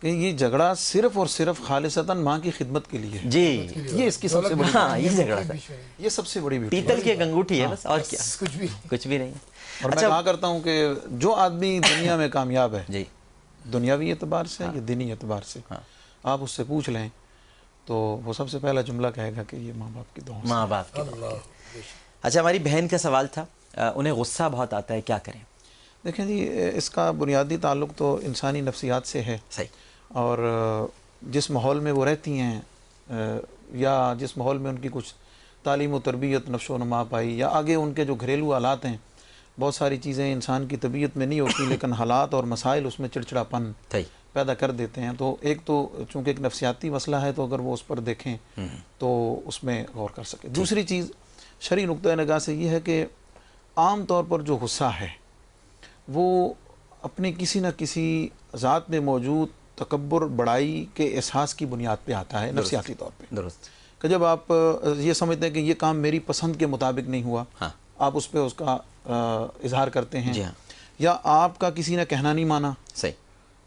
کہ یہ جھگڑا صرف اور صرف خالصتاً ماں کی خدمت کے لیے ہے. جی یہ اس کی سب سے بڑی ہاں یہ جھگڑا تھا, یہ سب سے بڑی بیوٹی پیتل کی ایک انگوٹھی ہے بس, اور کیا, کچھ بھی نہیں. اور میں کہا کرتا ہوں کہ جو آدمی دنیا میں کامیاب ہے جی دنیاوی اعتبار سے یا دینی اعتبار سے, آپ اس سے پوچھ لیں تو وہ سب سے پہلا جملہ کہے گا کہ یہ ماں باپ کی دعا, ماں باپ کی دعا. اچھا ہماری بہن کا سوال تھا, انہیں غصہ بہت آتا ہے, کیا کریں؟ دیکھیں جی, اس کا بنیادی تعلق تو انسانی نفسیات سے ہے. صحیح. اور جس ماحول میں وہ رہتی ہیں یا جس ماحول میں ان کی کچھ تعلیم و تربیت نشو و نما پائی, یا آگے ان کے جو گھریلو حالات ہیں, بہت ساری چیزیں انسان کی طبیعت میں نہیں ہوتی لیکن حالات اور مسائل اس میں چڑچڑاپن پیدا کر دیتے ہیں. تو ایک تو چونکہ ایک نفسیاتی مسئلہ ہے, تو اگر وہ اس پر دیکھیں تو اس میں غور کر سکیں. دوسری چیز شرعی نقطۂ نگاہ سے یہ ہے کہ عام طور پر جو غصہ ہے وہ اپنی کسی نہ کسی ذات میں موجود تکبر بڑائی کے احساس کی بنیاد پہ آتا ہے, نفسیاتی طور پہ. درست. کہ جب آپ یہ سمجھتے ہیں کہ یہ کام میری پسند کے مطابق نہیں ہوا, آپ اس پہ اس کا اظہار کرتے ہیں, یا آپ کا کسی نے کہنا نہیں مانا, صحیح,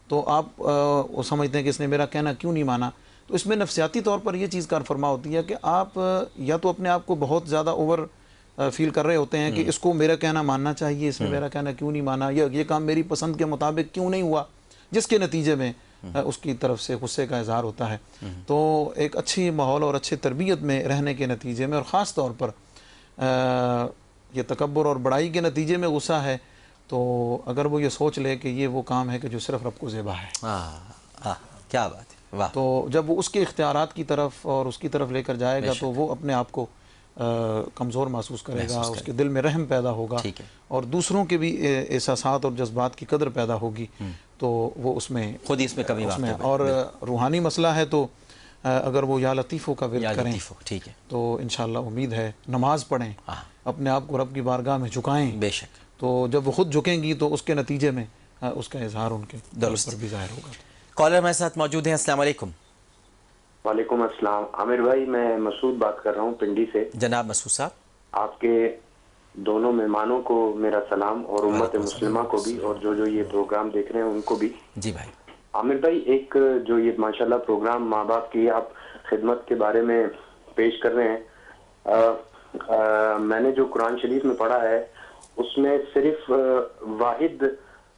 تو آپ وہ سمجھتے ہیں کہ اس نے میرا کہنا کیوں نہیں مانا. تو اس میں نفسیاتی طور پر یہ چیز کار فرما ہوتی ہے کہ آپ یا تو اپنے آپ کو بہت زیادہ اوور فیل کر رہے ہوتے ہیں کہ اس کو میرا کہنا ماننا چاہیے, اس نے میرا کہنا کیوں نہیں مانا, یا یہ کام میری پسند کے مطابق کیوں نہیں ہوا, جس کے نتیجے میں اس کی طرف سے غصے کا اظہار ہوتا ہے. تو ایک اچھی ماحول اور اچھی تربیت میں رہنے کے نتیجے میں, اور خاص طور پر یہ تکبر اور بڑائی کے نتیجے میں غصہ ہے, تو اگر وہ یہ سوچ لے کہ یہ وہ کام ہے کہ جو صرف رب کو زیبا ہے, کیا بات ہے, واہ. تو جب وہ اس کے اختیارات کی طرف اور اس کی طرف لے کر جائے گا تو وہ اپنے آپ کو کمزور محسوس کرے گا, اس کے دل میں رحم پیدا ہوگا, اور دوسروں کے بھی احساسات اور جذبات کی قدر پیدا ہوگی, تو وہ اس میں خود ہی اس میں کمی واقع ہے. اور روحانی مسئلہ ہے تو اگر وہ یا لطیفوں کا ورد کریں ٹھیک ہے, تو انشاءاللہ امید ہے نماز پڑھیں, اپنے آپ کو رب کی بارگاہ میں جھکائیں, بے شک, تو جب وہ خود جھکیں گی تو اس کے نتیجے میں اس کا اظہار ان کے دل پر بھی ظاہر ہوگا. کالر ہمارے ساتھ موجود ہیں. السلام علیکم. وعلیکم السلام. عامر بھائی, میں مسعود بات کر رہا ہوں پنڈی سے. جناب مسعود صاحب, آپ کے دونوں مہمانوں کو میرا سلام, اور امت مسلمہ کو بھی, اور جو یہ پروگرام دیکھ رہے ہیں ان کو بھی. جی بھائی. عامر بھائی, ایک جو یہ ماشاءاللہ پروگرام ماں باپ کی آپ خدمت کے بارے میں پیش کر رہے ہیں, میں نے جو قرآن شریف میں پڑھا ہے اس میں صرف واحد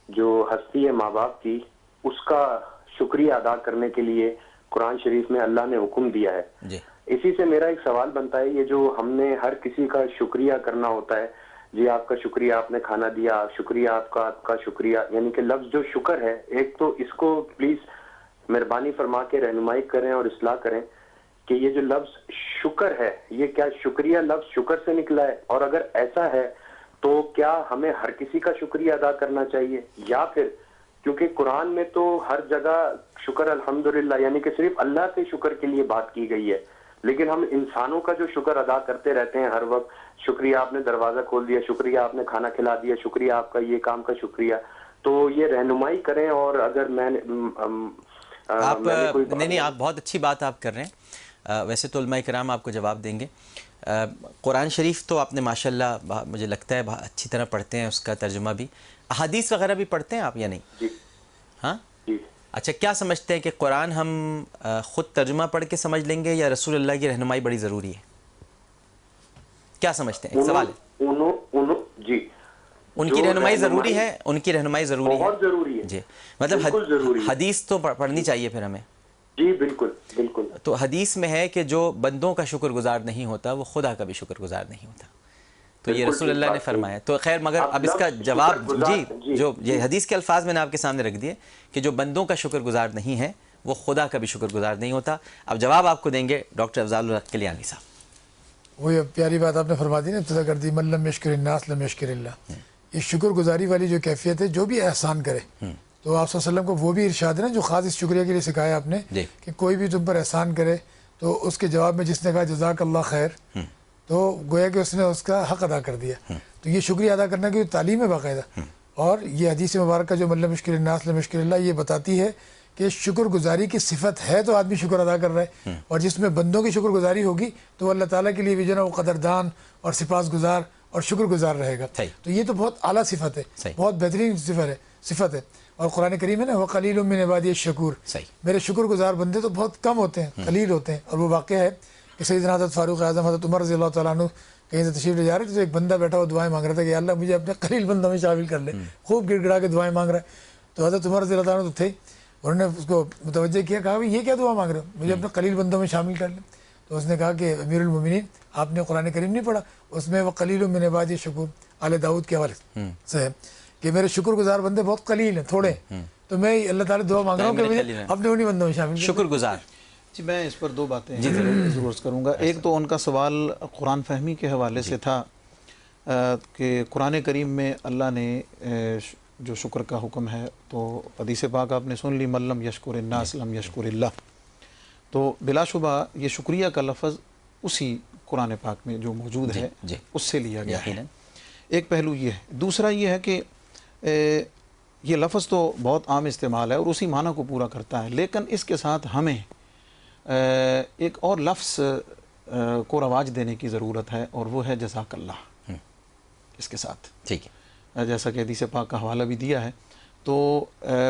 جو ہستی ہے ماں باپ کی, اس کا شکریہ ادا کرنے کے لیے قرآن شریف میں اللہ نے حکم دیا ہے. جی. اسی سے میرا ایک سوال بنتا ہے, یہ جو ہم نے ہر کسی کا شکریہ کرنا ہوتا ہے, جی آپ کا شکریہ, آپ نے کھانا دیا, شکریہ آپ کا شکریہ, یعنی کہ لفظ جو شکر ہے, ایک تو اس کو پلیز مہربانی فرما کے رہنمائی کریں اور اصلاح کریں کہ یہ جو لفظ شکر ہے یہ کیا شکریہ لفظ شکر سے نکلا ہے, اور اگر ایسا ہے تو کیا ہمیں ہر کسی کا شکریہ ادا کرنا چاہیے, یا پھر کیونکہ قرآن میں تو ہر جگہ شکر الحمدللہ یعنی کہ صرف اللہ کے شکر کے لیے بات کی گئی ہے, لیکن ہم انسانوں کا جو شکر ادا کرتے رہتے ہیں ہر وقت, شکریہ آپ نے دروازہ کھول دیا, شکریہ آپ نے کھانا کھلا دیا, شکریہ آپ کا یہ کام کا شکریہ. تو یہ رہنمائی کریں. اور اگر میں آپ نہیں آپ بہت اچھی بات آپ کر رہے ہیں. ویسے تو علماء کرام آپ کو جواب دیں گے. قرآن شریف تو آپ نے ماشاءاللہ مجھے لگتا ہے اچھی طرح پڑھتے ہیں, اس کا ترجمہ بھی, احادیث وغیرہ بھی پڑھتے ہیں آپ یا نہیں؟ جی. ہاں جی. اچھا, کیا سمجھتے ہیں کہ قرآن ہم خود ترجمہ پڑھ کے سمجھ لیں گے یا رسول اللہ کی رہنمائی بڑی ضروری ہے؟ کیا سمجھتے ہیں؟ ایک سوال ہے. جی, ان کی رہنمائی ضروری ہے, ان کی رہنمائی ضروری ہے, بہت ضروری ہے. جی, مطلب حدیث تو پڑھنی چاہیے پھر ہمیں. جی بالکل بالکل. تو حدیث میں ہے کہ جو بندوں کا شکر گزار نہیں ہوتا وہ خدا کا بھی شکر گزار نہیں ہوتا, تو یہ رسول اللہ نے فرمایا. تو خیر, مگر اب اس کا جواب, جی, جو یہ حدیث کے الفاظ میں نے آپ کے سامنے رکھ دیے کہ جو بندوں کا شکر گزار نہیں ہے وہ خدا کا بھی شکر گزار نہیں ہوتا. اب جواب آپ کو دیں گے ڈاکٹر افضال الحق کلیانی صاحب. وہ یہ پیاری بات آپ نے فرما دی نا, ابتدا کر دی, من لم یشکر الناس لم یشکر اللہ. یہ شکر گزاری والی جو کیفیت ہے, جو بھی احسان کرے, تو آپ صلی اللہ علیہ وسلم کو وہ بھی ارشاد ہے نا جو خاص اس شکریہ کے لیے سکھایا آپ نے, کہ کوئی بھی تم پر احسان کرے تو اس کے جواب میں جس نے کہا جزاک اللہ خیر, تو گویا کہ اس نے اس کا حق ادا کر دیا. تو یہ شکریہ ادا کرنے کی تعلیم ہے باقاعدہ, اور یہ حدیث مبارکہ جو من لم یشکر الناس لم یشکر اللہ, یہ بتاتی ہے کہ شکر گزاری کی صفت ہے تو آدمی شکر ادا کر رہا ہے, اور جس میں بندوں کی شکر گزاری ہوگی تو اللہ تعالیٰ کے لیے بھی جو ہے وہ قدردان اور سپاس گزار اور شکر گزار رہے گا. تو یہ تو بہت اعلیٰ صفت ہے, بہت بہترین صفت ہے. اور قرآن کریم ہے نا وہ قلیل من عبادی الشکور، میرے شکر گزار بندے تو بہت کم ہوتے ہیں، قلیل ہوتے ہیں. اور وہ واقعہ ہے کہ سیدنا حضرت فاروق اعظم حضرت عمر رضی اللہ تعالیٰ عنہ کہیں سے تشریف لے جا رہے تھے، تو ایک بندہ بیٹھا ہوا دعائیں مانگ رہا تھا کہ یا اللہ مجھے اپنے قلیل بندوں میں شامل کر لے، خوب گڑ گڑا کے دعائیں مانگ رہا ہے. تو حضرت عمر رضی اللہ تعالیٰ عنہ تو تھے، انہوں نے اس کو متوجہ کیا، کہا یہ کیا دعا مانگ رہے ہو، مجھے اپنے قلیل بندوں میں شامل کر لیں. تو اس نے کہا کہ امیر المومنین آپ نے قرآن کریم نہیں پڑھا، اس میں وہ قلیل من عبادی الشکور آل داؤد کے حوالے سے ہے کہ میرے شکر گزار بندے بہت قلیل ہیں، تھوڑے ہیں. تو میں اللہ تعالیٰ دعا مانگ رہا ہوں کہ مجھے اپنے انہی بندوں میں شامل شکر گزار. جی میں اس پر دو باتیں ضرور کروں گا. ایک تو ان کا سوال قرآن فہمی کے حوالے سے تھا کہ قرآن کریم میں اللہ نے جو شکر کا حکم ہے تو حدیث پاک آپ نے سن لی من لم یشکر الناس لم یشکر اللہ. تو بلا شبہ یہ شکریہ کا لفظ اسی قرآن پاک میں جو موجود ہے اس سے لیا گیا ہے. ایک پہلو یہ ہے. دوسرا یہ ہے کہ یہ لفظ تو بہت عام استعمال ہے اور اسی معنی کو پورا کرتا ہے، لیکن اس کے ساتھ ہمیں ایک اور لفظ کو رواج دینے کی ضرورت ہے اور وہ ہے جزاک اللہ اس کے ساتھ. ٹھیک ہے، جیسا کہ حدیث پاک کا حوالہ بھی دیا ہے. تو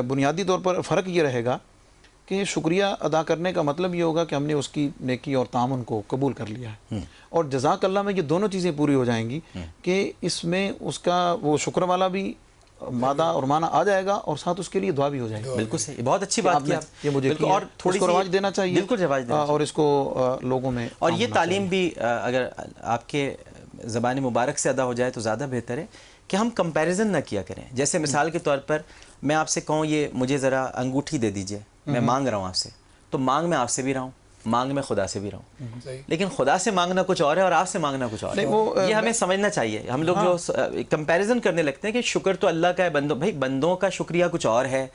بنیادی طور پر فرق یہ رہے گا کہ شکریہ ادا کرنے کا مطلب یہ ہوگا کہ ہم نے اس کی نیکی اور تعاون کو قبول کر لیا ہے، اور جزاک اللہ میں یہ دونوں چیزیں پوری ہو جائیں گی کہ اس میں اس کا وہ شکر والا بھی مادہ اور معنی آ جائے گا اور ساتھ اس کے لیے دعا بھی ہو جائے گی. بالکل صحیح، بہت اچھی بات کی آپ. یہ مجھے اور تھوڑی سی رواج دینا چاہیے، بالکل رواج دینا اور اس کو لوگوں میں. اور یہ تعلیم بھی اگر آپ کے زبان مبارک سے ادا ہو جائے تو زیادہ بہتر ہے کہ ہم کمپیریزن نہ کیا کریں. جیسے مثال کے طور پر میں آپ سے کہوں یہ مجھے ذرا انگوٹھی دے دیجئے، میں مانگ رہا ہوں آپ سے، تو مانگ میں آپ سے بھی رہا ہوں، مانگ میں خدا سے بھی رہا ہوں، لیکن خدا سے مانگنا کچھ اور ہے اور آپ سے مانگنا کچھ اور ہے. یہ ہمیں سمجھنا چاہیے. ہم لوگ جو کمپیریزن کرنے لگتے ہیں کہ شکر تو اللہ کا ہے، بھائی بندوں کا شکریہ کچھ اور ہے،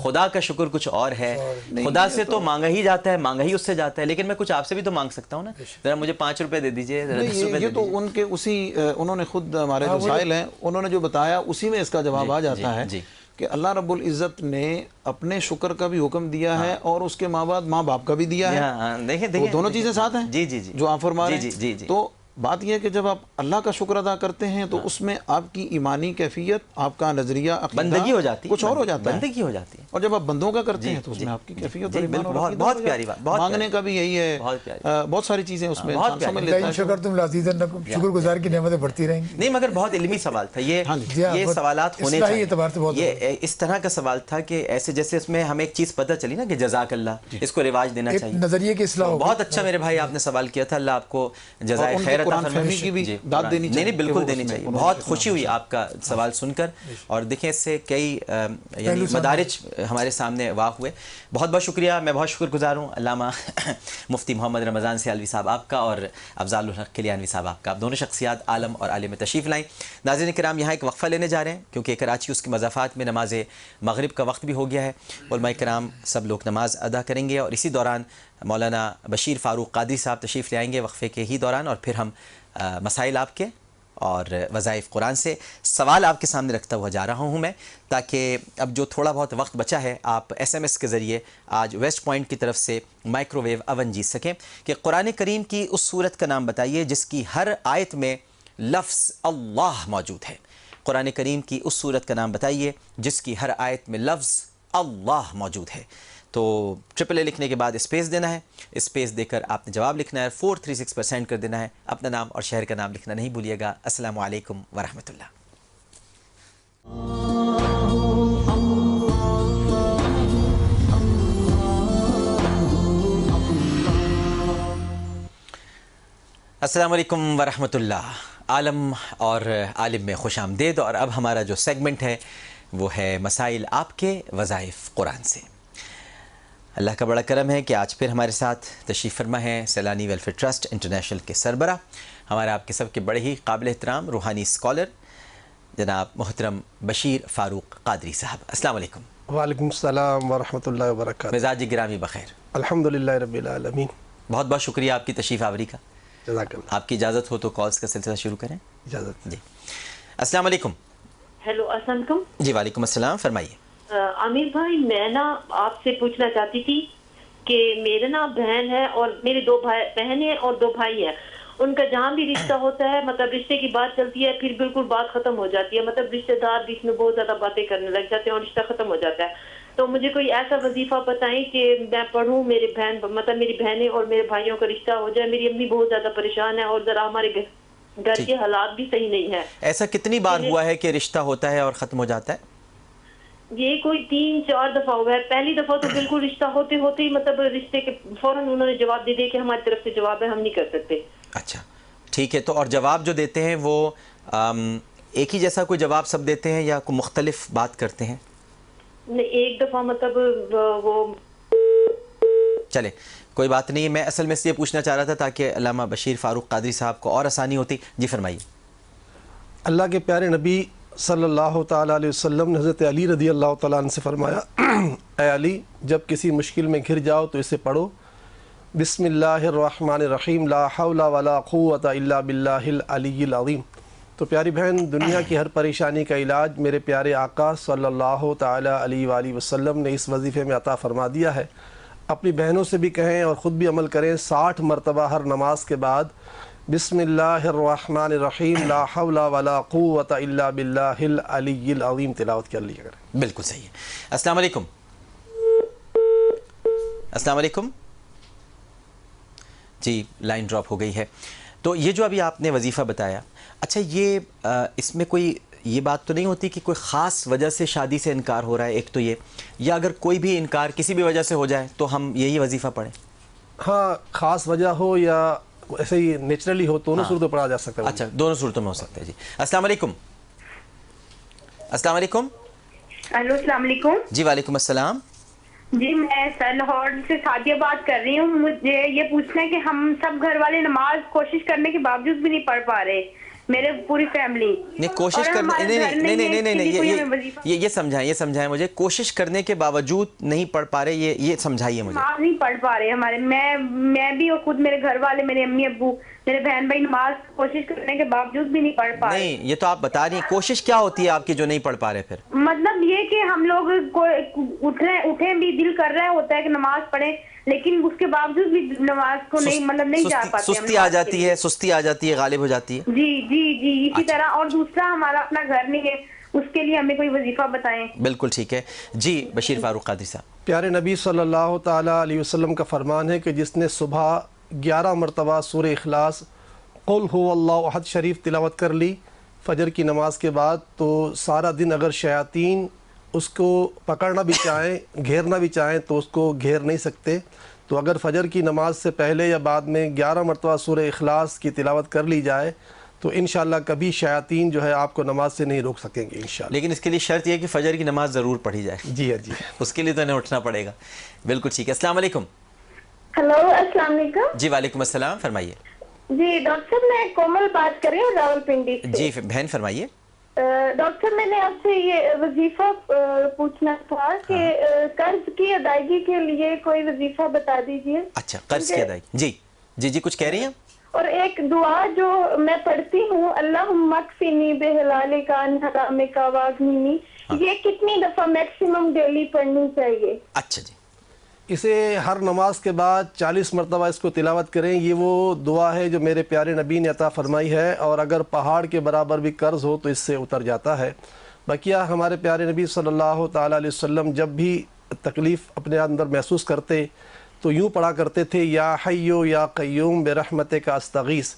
خدا کا شکر کچھ اور ہے. خدا سے تو مانگا ہی جاتا ہے، مانگا ہی اس سے جاتا ہے، لیکن میں کچھ آپ سے بھی تو مانگ سکتا ہوں نا. ذرا مجھے 5 روپے دے دیجیے، ذرا 10 روپے. یہ تو ان کے اسی انہوں نے خود ہمارے جو سائل ہیں انہوں نے جو بتایا اسی میں اس کا جواب آ جاتا ہے کہ اللہ رب العزت نے اپنے شکر کا بھی حکم دیا ہے اور اس کے ماں باپ کا بھی دیا ہے. وہ دونوں چیزیں ساتھ ہیں جو آپ فرما رہے ہیں. تو بات یہ ہے کہ جب آپ اللہ کا شکر ادا کرتے ہیں تو اس میں آپ کی ایمانی کیفیت، آپ کا نظریہ، بندگی ہو جاتی ہے، کچھ اور ہو جاتا ہے، بندگی ہو جاتی ہے. اور جب آپ بندوں کا کرتے ہیں تو اس میں آپ کی کیفیت بہت پیاری بات. مانگنے کا بھی یہی ہے، بہت ساری چیزیں اس میں انسان سمجھ لیتا ہے. شکرتم لازیدنکم، شکر گزار کی نعمتیں بڑھتی رہیں گی. نہیں مگر بہت علمی سوال تھا یہ سوالات ہونے چاہیے. یہ اس طرح کا سوال تھا کہ ایسے جیسے اس میں ہمیں ایک چیز پتہ چلی نا کہ جزاک اللہ، اس کو رواج دینا چاہیے، نظریے کی اصلاح. بہت اچھا میرے بھائی آپ نے سوال کیا تھا. اللہ آپ کو جزائے خیر عطا فرمائے. داد دینی چاہیے. نہیں بالکل دینی چاہیے. بہت خوشی ہوئی آپ کا سوال سن کر، اور دیکھیں اس سے کئی یعنی مدارج ہمارے سامنے واقع ہوئے. بہت بہت شکریہ. میں بہت شکر گزار ہوں علامہ مفتی محمد رمضان سیالوی صاحب آپ کا اور افضال الحق کلیانوی صاحب آپ کا. آپ دونوں شخصیات عالم اور عالم تشریف لائیں. ناظرین کرام یہاں ایک وقفہ لینے جا رہے ہیں کیونکہ کراچی اس کے مضافات میں نماز مغرب کا وقت بھی ہو گیا ہے. علماء کرام سب لوگ نماز ادا کریں گے اور اسی دوران مولانا بشیر فاروق قادری صاحب تشریف لے آئیں گے وقفے کے ہی دوران، اور پھر ہم مسائل آپ کے اور وظائف قرآن سے سوال آپ کے سامنے رکھتا ہوا جا رہا ہوں میں، تاکہ اب جو تھوڑا بہت وقت بچا ہے آپ SMS کے ذریعے آج ویسٹ پوائنٹ کی طرف سے مائکرو ویو اوون جیت سکیں کہ قرآن کریم کی اس سورت کا نام بتائیے جس کی ہر آیت میں لفظ اللہ موجود ہے. قرآن کریم کی اس سورت کا نام بتائیے جس کی ہر آیت میں لفظ اللہ موجود ہے. تو AAA لکھنے کے بعد اسپیس دینا ہے، اسپیس دے کر آپ نے جواب لکھنا ہے، 436 پر سینڈ کر دینا ہے. اپنا نام اور شہر کا نام لکھنا نہیں بھولیے گا. السلام علیکم ورحمۃ اللہ. السلام علیکم ورحمۃ اللہ. عالم اور عالم میں خوش آمدید. اور اب ہمارا جو سیگمنٹ ہے وہ ہے مسائل آپ کے وظائف قرآن سے. اللہ کا بڑا کرم ہے کہ آج پھر ہمارے ساتھ تشریف فرما ہے سیلانی ویلفیئر ٹرسٹ انٹرنیشنل کے سربراہ، ہمارے آپ کے سب کے بڑے ہی قابل احترام روحانی اسکالر جناب محترم بشیر فاروق قادری صاحب. السلام علیکم. وعلیکم السلام ورحمۃ اللہ وبرکاتہ. مزاج گرامی بخیر؟ الحمدللہ رب العالمین. بہت بہت شکریہ آپ کی تشریف آوری کا. جزاک اللہ. آپ کی اجازت ہو تو کالز کا سلسلہ شروع کریں. اجازت جی. السلام علیکم. ہیلو السلام علیکم. جی وعلیکم السلام، فرمائیے. عامر بھائی میں نا آپ سے پوچھنا چاہتی تھی کہ میرے نا بہن ہے اور میرے 2 بہن ہیں اور 2 بھائی ہیں، ان کا جہاں بھی رشتہ ہوتا ہے مطلب رشتے کی بات چلتی ہے پھر بالکل بات ختم ہو جاتی ہے, مطلب رشتے دار بیچ میں بہت زیادہ باتیں کرنے لگ جاتے ہیں اور رشتہ ختم ہو جاتا ہے. تو مجھے کوئی ایسا وظیفہ بتائیں کہ میں پڑھوں, میری بہن مطلب میری بہنیں اور میرے بھائیوں کا رشتہ ہو جائے. میری امی بہت زیادہ پریشان ہے اور ذرا ہمارے گھر کے حالات بھی صحیح نہیں ہے. ایسا کتنی بار ہوا ہے کہ رشتہ ہوتا ہے اور ختم ہو جاتا ہے؟ یہ کوئی 3-4 دفعہ ہوا ہے. پہلی دفعہ تو بالکل رشتہ ہوتے ہوتے ہی مطلب رشتے کے فوراً انہوں نے جواب دے دیا کہ ہماری طرف سے جواب ہے, ہم نہیں کر سکتے. اچھا ٹھیک ہے. تو اور جواب جو دیتے ہیں وہ ایک ہی جیسا کوئی جواب سب دیتے ہیں یا کوئی مختلف بات کرتے ہیں؟ ایک دفعہ مطلب وہ چلے کوئی بات نہیں. میں اصل میں اس لیے پوچھنا چاہ رہا تھا تاکہ علامہ بشیر فاروق قادری صاحب کو اور آسانی ہوتی. جی فرمائیے. اللہ کے پیارے نبی صلی اللہ تعالیٰ علیہ وسلم نے حضرت علی رضی اللہ تعالیٰ عنہ سے فرمایا, اے علی جب کسی مشکل میں گھر جاؤ تو اسے پڑھو, بسم اللہ الرحمن الرحیم لا حول ولا قوت الا باللہ العلی العظیم. تو پیاری بہن, دنیا کی ہر پریشانی کا علاج میرے پیارے آقا صلی اللہ تعالیٰ علیہ وآلہ وسلم نے اس وظیفے میں عطا فرما دیا ہے. اپنی بہنوں سے بھی کہیں اور خود بھی عمل کریں. 60 مرتبہ ہر نماز کے بعد بسم اللہ الرحمن الرحیم لا حول ولا قوت الا باللہ العلی العظیم تلاوت کر لیا کریں. بالکل صحیح ہے. السلام علیکم. السلام علیکم. جی لائن ڈراپ ہو گئی ہے. تو یہ جو ابھی آپ نے وظیفہ بتایا, اچھا یہ اس میں کوئی یہ بات تو نہیں ہوتی کہ کوئی خاص وجہ سے شادی سے انکار ہو رہا ہے, ایک تو یہ, یا اگر کوئی بھی انکار کسی بھی وجہ سے ہو جائے تو ہم یہی وظیفہ پڑھیں؟ ہاں, خاص وجہ ہو یا ایسے ہی نیچرلی ہو, دونوں صورتوں پڑھا جا سکتا ہے. اچھا دونوں صورتوں میں ہو سکتا ہے. جی السلام علیکم. السلام علیکم. ہیلو السلام علیکم. جی وعلیکم السلام. جی میں لاہور سے سعدیہ بات کر رہی ہوں. مجھے یہ پوچھنا ہے کہ ہم سب گھر والے نماز کوشش کرنے کے باوجود بھی نہیں پڑھ پا رہے, میرے پوری فیملی. نہیں کوشش کرنے نہیں یہ سمجھائیں مجھے, کوشش کرنے کے باوجود نہیں پڑھ پا رہے, یہ سمجھائیے مجھے. نماز نہیں پڑھ پا رہے ہمارے, میں بھی اور خود میرے گھر والے, میرے امی ابو, میرے بہن بھائی نماز کوشش کرنے کے باوجود بھی نہیں پڑھ پا رہے. نہیں یہ تو آپ بتا رہی ہیں, کوشش کیا ہوتی ہے آپ کی جو نہیں پڑھ پا رہے؟ پھر مطلب یہ کہ ہم لوگ اٹھیں بھی دل کر رہا ہوتا ہے کہ نماز پڑھیں, لیکن اس کے باوجود بھی نماز کو نہیں جا پاتے. سستی آ جاتی ہے, غالب ہو جاتی ہے. جی جی جی اسی طرح. اور دوسرا ہمارا اپنا گھر نہیں ہے, اس کے لیے ہمیں کوئی وظیفہ بتائیں. بالکل ٹھیک ہے. جی بشیر فاروق قادری صاحب. پیارے نبی صلی اللہ تعالیٰ علیہ وسلم کا فرمان ہے کہ جس نے صبح 11 مرتبہ سورہ اخلاص قل هو اللہ احد شریف تلاوت کر لی فجر کی نماز کے بعد, تو سارا دن اگر شیاطین اس کو پکڑنا بھی چاہیں, گھیرنا بھی چاہیں تو اس کو گھیر نہیں سکتے. تو اگر فجر کی نماز سے پہلے یا بعد میں 11 مرتبہ سورہ اخلاص کی تلاوت کر لی جائے تو انشاءاللہ کبھی شیاطین جو ہے آپ کو نماز سے نہیں روک سکیں گے انشاءاللہ. لیکن اس کے لیے شرط یہ ہے کہ فجر کی نماز ضرور پڑھی جائے. جی جی, اس کے لیے تو انہیں اٹھنا پڑے گا. بالکل ٹھیک ہے. السلام علیکم. ہلو السلام علیکم. جی وعلیکم السلام, فرمائیے. جی ڈاکٹر صاحب میں کومل بات کر رہی ہوں راول پنڈی سے. جی بہن فرمائیے. ڈاکٹر صاحب میں نے آپ سے یہ وظیفہ پوچھنا تھا کہ قرض کی ادائیگی کے لیے کوئی وظیفہ بتا دیجیے. اچھا قرض کی ادائیگی, جی جی جی کچھ کہہ رہی ہیں. اور ایک دعا جو میں پڑھتی ہوں, اللہم اکفنی بحلالک عن حرامک واغننی, یہ کتنی دفعہ میکسیمم ڈیلی پڑھنی چاہیے؟ اچھا جی, اسے ہر نماز کے بعد 40 مرتبہ اس کو تلاوت کریں. یہ وہ دعا ہے جو میرے پیارے نبی نے عطا فرمائی ہے, اور اگر پہاڑ کے برابر بھی قرض ہو تو اس سے اتر جاتا ہے. بقیہ ہمارے پیارے نبی صلی اللہ تعالیٰ علیہ وسلم جب بھی تکلیف اپنے اندر محسوس کرتے تو یوں پڑھا کرتے تھے, یا حیو یا قیوم برحمتک استغیث.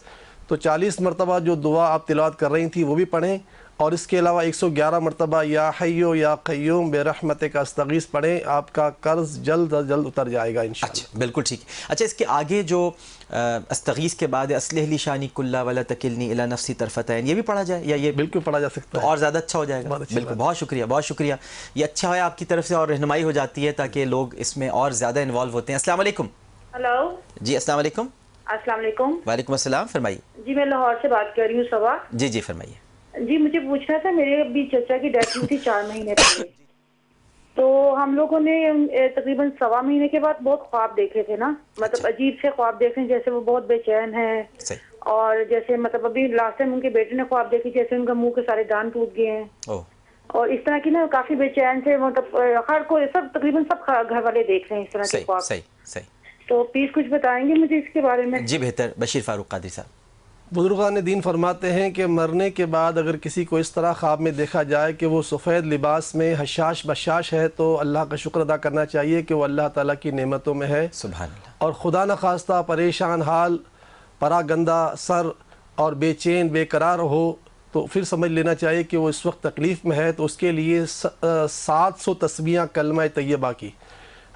تو 40 مرتبہ جو دعا آپ تلاوت کر رہی تھیں وہ بھی پڑھیں, اور اس کے علاوہ 111 مرتبہ یا حیو یا قیوم برحمتک استغیث پڑھیں. آپ کا قرض جلد از جلد اتر جائے گا انشاءاللہ. اچھا بالکل ٹھیک. اچھا اس کے آگے جو استغیث کے بعد اصلح لی شانی کلہ ولا تکلنی الی نفسی طرفۃ عین, یہ بھی پڑھا جائے یا یہ بالکل پڑھا جا سکتا ہے, اور زیادہ اچھا ہو جائے گا؟ بالکل, بہت شکریہ بہت شکریہ. یہ اچھا ہے آپ کی طرف سے اور رہنمائی ہو جاتی ہے تاکہ لوگ اس میں اور زیادہ انوالو ہوتے ہیں. السلام علیکم. ہلو جی السلام علیکم. السلام علیکم. وعلیکم السلام, فرمائیے. جی میں لاہور سے بات کر رہی ہوں صبا. جی جی فرمائیے. جی مجھے پوچھنا تھا, میرے ابھی چچا کی ڈیتھ ہوئی تھی 4 مہینے پہلے, تو ہم لوگوں نے تقریباً 1.25 مہینے کے بعد بہت خواب دیکھے تھے نا, مطلب عجیب سے خواب دیکھے ہیں, جیسے وہ بہت بے چین ہے, اور جیسے مطلب ابھی لاسٹ ٹائم ان کے بیٹے نے خواب دیکھی جیسے ان کا منہ کے سارے دان ٹوٹ گئے ہیں, اور اس طرح کی نا کافی بے چین سے, مطلب ہر کوئی سب تقریباً سب گھر والے دیکھ رہے ہیں اس طرح کے خواب. صحیح. تو پلیز کچھ بتائیں گے مجھے اس کے بارے میں؟ جی بہتر. بشیر فاروق قادری صاحب. بزرگان دین فرماتے ہیں کہ مرنے کے بعد اگر کسی کو اس طرح خواب میں دیکھا جائے کہ وہ سفید لباس میں حشاش بشاش ہے تو اللہ کا شکر ادا کرنا چاہیے کہ وہ اللہ تعالیٰ کی نعمتوں میں ہے. سبحان اللہ. اور خدا نخواستہ پریشان حال، پراگندہ سر اور بے چین بے قرار ہو تو پھر سمجھ لینا چاہیے کہ وہ اس وقت تکلیف میں ہے، تو اس کے لیے 700 تسبیحاں کلمہ طیبہ کی.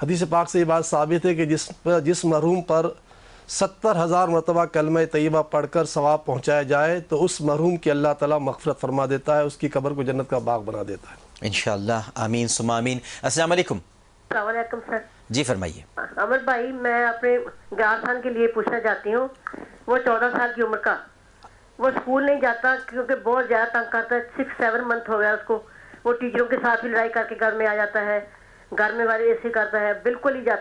حدیث پاک سے یہ بات ثابت ہے کہ جس مرحوم پر 70,000 مرتبہ کلمہ طیبہ پڑھ کر ثواب پہنچایا جائے تو اس مرحوم کی اللہ تعالیٰ مغفرت فرما دیتا ہے، اس کی قبر کو جنت کا باغ بنا دیتا ہے. انشاءاللہ. آمین ثم آمین. السلام علیکم. السلام علیکم سر. جی فرمائیے. عمر بھائی، میں اپنے گرانڈ سن کے لیے پوچھنا چاہتی ہوں. وہ 14 سال کی عمر کا، وہ اسکول نہیں جاتا کیونکہ بہت زیادہ تنگ کرتا ہے. 6-7 منتھ ہو گیا اس کو. وہ ٹیچروں کے ساتھ بھی لڑائی کر کے گھر میں آ جاتا ہے، گھر میں والے ایسے کرتا ہے، بالکل ہی جاتا